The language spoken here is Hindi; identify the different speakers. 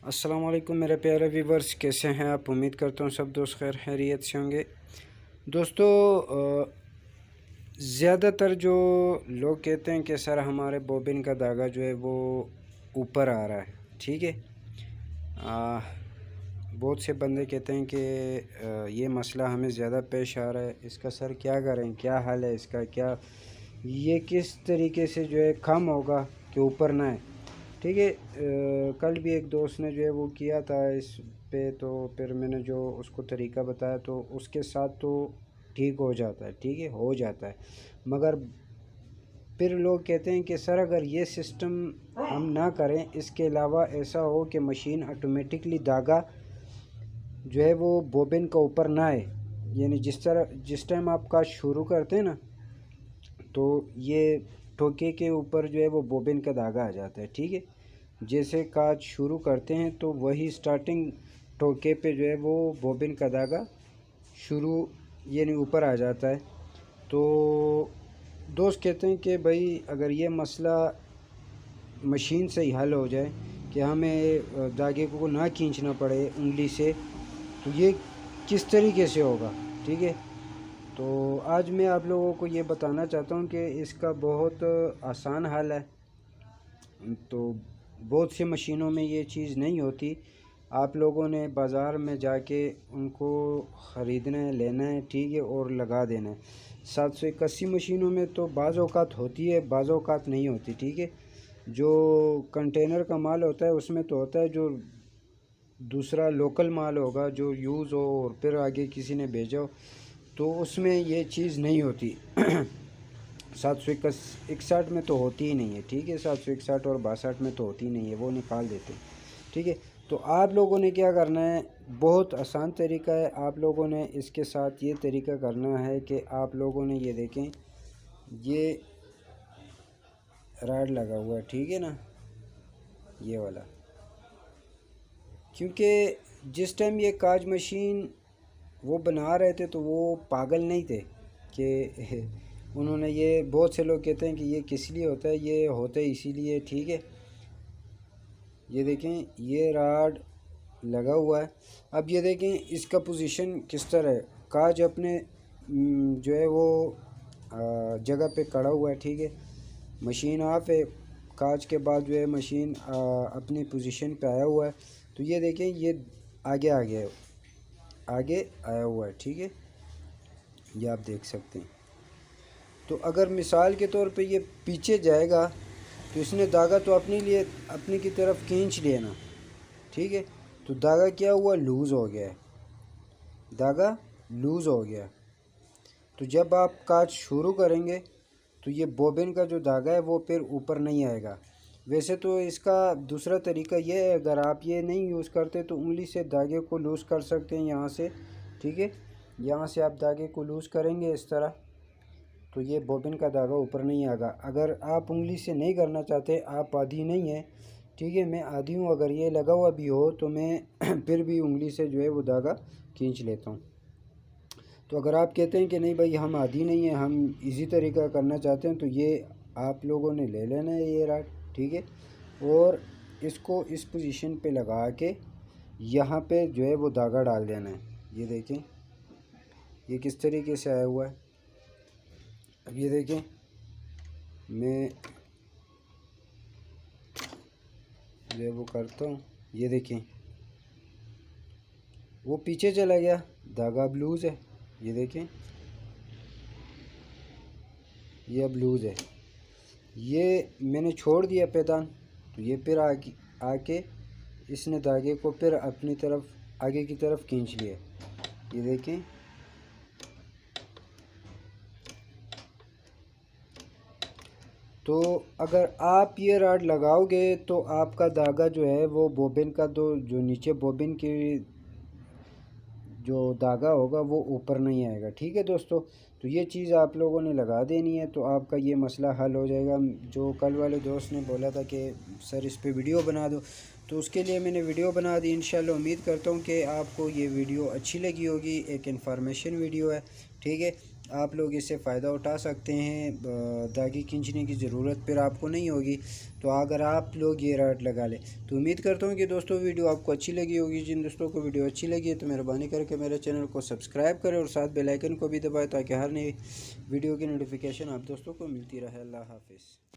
Speaker 1: अस्सलाम वालेकुम मेरे प्यारे व्यूवर्स, कैसे हैं आप। उम्मीद करता हूँ सब दोस्त खैर खैरियत से होंगे। दोस्तों, ज़्यादातर जो लोग कहते हैं कि सर हमारे बोबिन का धागा जो है वो ऊपर आ रहा है, ठीक है। बहुत से बंदे कहते हैं कि ये मसला हमें ज़्यादा पेश आ रहा है, इसका सर क्या करें, क्या हल है इसका, क्या ये किस तरीके से जो है कम होगा कि ऊपर ना है, ठीक है। कल भी एक दोस्त ने जो है वो किया था इस पे, तो फिर मैंने जो उसको तरीका बताया तो उसके साथ तो ठीक हो जाता है, ठीक है, हो जाता है। मगर फिर लोग कहते हैं कि सर अगर ये सिस्टम हम ना करें, इसके अलावा ऐसा हो कि मशीन ऑटोमेटिकली धागा जो है वो बोबिन का ऊपर ना आए, यानी जिस टाइम आप काज शुरू करते हैं ना, तो ये ठोके के ऊपर जो है वो बोबिन का धागा आ जाता है, ठीक है। जैसे काज शुरू करते हैं तो वही स्टार्टिंग ठोके पे जो है वो बोबिन का धागा शुरू यानी ऊपर आ जाता है। तो दोस्त कहते हैं कि भाई अगर ये मसला मशीन से ही हल हो जाए कि हमें धागे को ना खींचना पड़े उंगली से, तो ये किस तरीके से होगा, ठीक है। तो आज मैं आप लोगों को ये बताना चाहता हूँ कि इसका बहुत आसान हल है। तो बहुत सी मशीनों में ये चीज़ नहीं होती, आप लोगों ने बाज़ार में जाके उनको ख़रीदना है, लेना है, ठीक है, और लगा देना है। 781 मशीनों में तो बाज़ औक़ात होती है, बाज़ औक़ात नहीं होती, ठीक है। जो कंटेनर का माल होता है उसमें तो होता है, जो दूसरा लोकल माल होगा जो यूज़ हो और फिर आगे किसी ने भेजा हो, तो उसमें ये चीज़ नहीं होती। 761 में तो होती ही नहीं है, ठीक है। 761 और 62 में तो होती ही नहीं है, वो निकाल देते हैं, ठीक है। तो आप लोगों ने क्या करना है, बहुत आसान तरीका है। आप लोगों ने इसके साथ ये तरीका करना है कि आप लोगों ने ये देखें, ये राड लगा हुआ है, ठीक है ना, ये वाला। क्योंकि जिस टाइम ये काज मशीन वो बना रहे थे तो वो पागल नहीं थे कि उन्होंने ये, बहुत से लोग कहते हैं कि ये किस लिए होता है, ये होता है इसीलिए, ठीक है। ये देखें, ये राड लगा हुआ है। अब ये देखें इसका पोजीशन किस तरह है, काज अपने जो है वो जगह पे खड़ा हुआ है, ठीक है। मशीन ऑफ है, काज के बाद जो है मशीन अपनी पोजीशन पे आया हुआ है। तो ये देखें, ये आगे आ गया है, आगे आया हुआ है, ठीक है, ये आप देख सकते हैं। तो अगर मिसाल के तौर पे ये पीछे जाएगा तो इसने धागा तो अपनी की तरफ खींच लिया ना, ठीक है। तो धागा क्या हुआ, लूज़ हो गया है, धागा लूज़ हो गया। तो जब आप काज शुरू करेंगे तो ये बोबिन का जो धागा है वो फिर ऊपर नहीं आएगा। वैसे तो इसका दूसरा तरीका ये है, अगर आप ये नहीं यूज़ करते तो उंगली से धागे को लूज़ कर सकते हैं यहाँ से, ठीक है। यहाँ से आप धागे को लूज़ करेंगे इस तरह, तो ये बोबिन का धागा ऊपर नहीं आएगा। अगर आप उंगली से नहीं करना चाहते, आप आदी नहीं है, ठीक है, मैं आदी हूँ, अगर ये लगा हुआ भी हो तो मैं फिर भी उंगली से जो है वो धागा खींच लेता हूँ। तो अगर आप कहते हैं कि नहीं भाई हम आदी नहीं है, हम इजी तरीका करना चाहते हैं, तो ये आप लोगों ने ले लेना है ये राड, ठीक है। और इसको इस पोजीशन पे लगा के यहाँ पे जो है वो धागा डाल देना है। ये देखें, ये किस तरीके से आया हुआ है। अब ये देखें, मैं जो है वो करता हूँ, ये देखें वो पीछे चला गया, धागा अब लूज़ है, ये देखें, ये अब लूज़ है। ये मैंने छोड़ दिया पैदान, तो ये फिर आके इसने धागे को फिर अपनी तरफ आगे की तरफ खींच लिया, ये देखें। तो अगर आप ये राड लगाओगे तो आपका धागा जो है वो बोबिन का जो नीचे बोबिन की जो धागा होगा वो ऊपर नहीं आएगा, ठीक है दोस्तों। तो ये चीज़ आप लोगों ने लगा देनी है, तो आपका ये मसला हल हो जाएगा। जो कल वाले दोस्त ने बोला था कि सर इस पे वीडियो बना दो, तो उसके लिए मैंने वीडियो बना दी। इंशाल्लाह उम्मीद करता हूँ कि आपको ये वीडियो अच्छी लगी होगी, एक इन्फॉर्मेशन वीडियो है, ठीक है। आप लोग इससे फ़ायदा उठा सकते हैं। दागी खींचने की ज़रूरत फिर आपको नहीं होगी, तो अगर आप लोग ये रॉड लगा लें। तो उम्मीद करता हूँ कि दोस्तों वीडियो आपको अच्छी लगी होगी। जिन दोस्तों को वीडियो अच्छी लगी है तो मेहरबानी करके मेरे चैनल को सब्सक्राइब करें और साथ बेल आइकन को भी दबाएं, ताकि हर नई वीडियो की नोटिफिकेशन आप दोस्तों को मिलती रहे। अल्लाह हाफिज़।